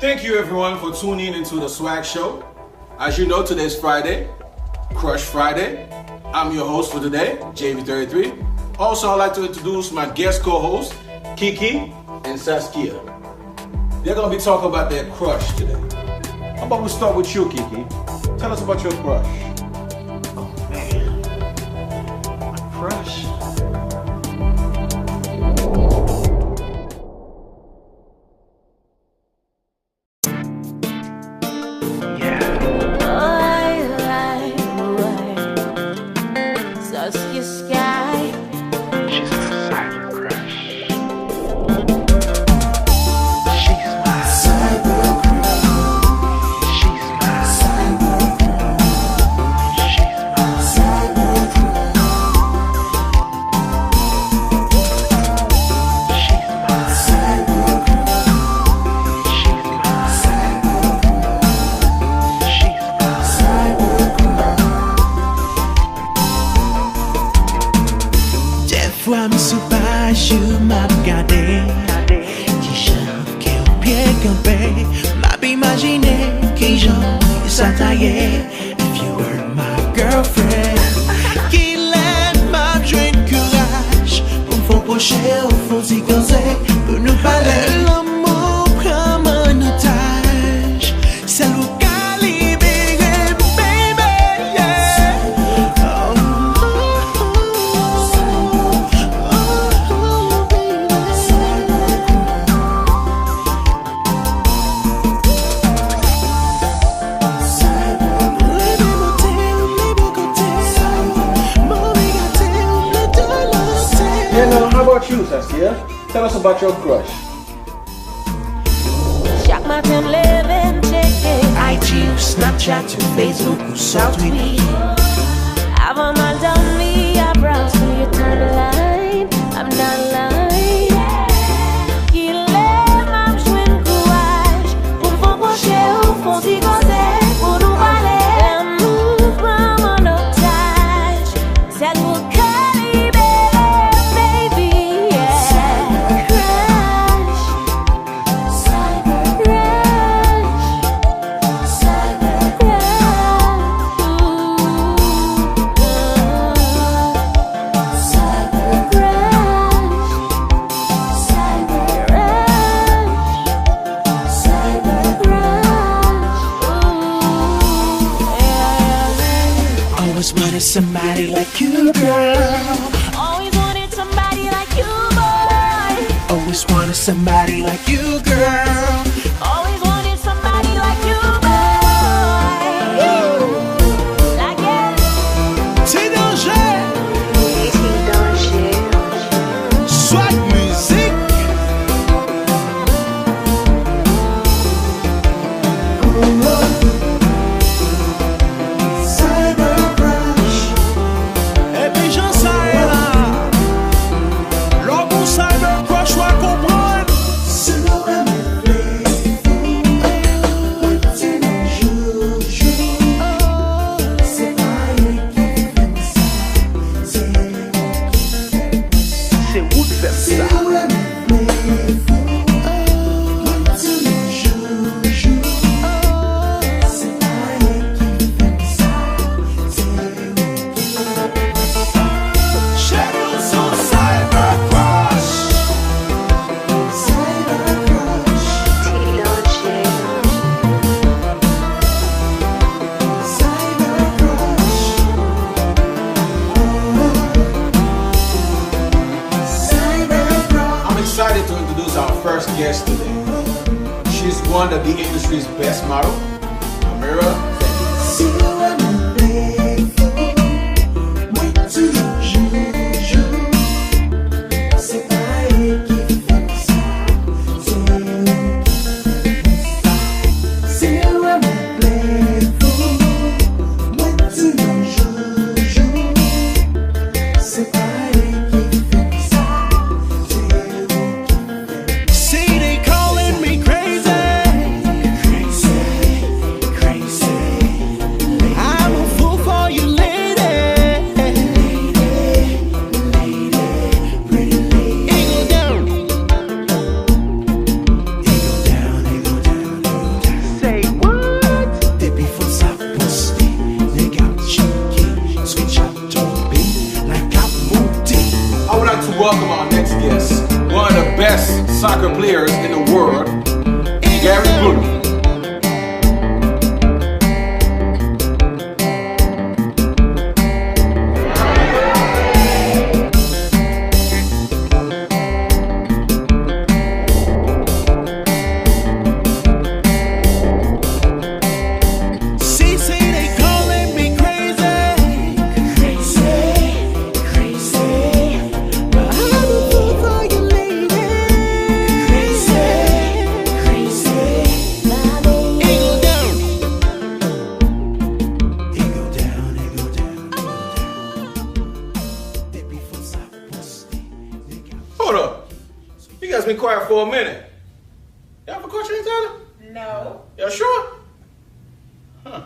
Thank you everyone for tuning into the Swag Show. As you know, today's Friday, Crush Friday. I'm your host for today, JV33. Also, I'd like to introduce my guest co-hosts, Kiki and Saskya. They're gonna be talking about their crush today. How about we start with you, Kiki? Tell us about your crush. Oh man, my crush. Saskya. She's a cyber crush. She's my cyber crush. She's my cyber crush. She's my cyber crush. She's my cyber crush. She's my cyber crush. She's my cyber crush. Des fois me soupage, je m'as regardé qui chante, qui au pied campé, m'a imaginé qui j'en ça taillé. If you were my girlfriend, qui l'aime m'a joué de courage pour me faire procher au fond si causé pour nous parler l'amour comme un otage. C'est le calibrer, baby, yeah. Yeah, now how about you, Saskya? Tell us about your crush. Chaque matin me lève me checker IG ou Snapchat ou Facebook ou sur Twitter. Avant mal dormi, I browse till you turn the line. I'm not lying. Qui lève m'a joué de courage pour me faire procher au fond si causé pour nous parler. L'amour comme un otage, c'est nous calibrer, baby, yeah. Crush, cyber crush, cyber crush, cyber crush, cyber crush, cyber crush. Always wanted somebody like you, girl. Always wanted somebody like you, boy. Always wanted somebody like you, girl. Always wanted somebody like you, boy. Like it. C'est danger. Soit musique. Cyber crush. Et puis j'en sais là. L'homme au cyber crush va comprendre. C'est l'homme c'est où de faire ça? Chérie, son cyber crush. Cyber crush. Cyber crush. Cyber crush. I'm excited to introduce our first guest today. She's one of the industry's best models, Amira. See you when I'm playful. Wait till you joue. C'est pas elle qui fait ça. C'est elle qui fait ça. See you when I'm playful. Wait till you joue. C'est pas elle qui fait ça. C'est elle qui fait ça. See they calling me crazy. Crazy, crazy. first in the world, Gary Bruno. Hold up. You guys been quiet for a minute. Y'all ever caught you each other? No. Y'all sure? Huh.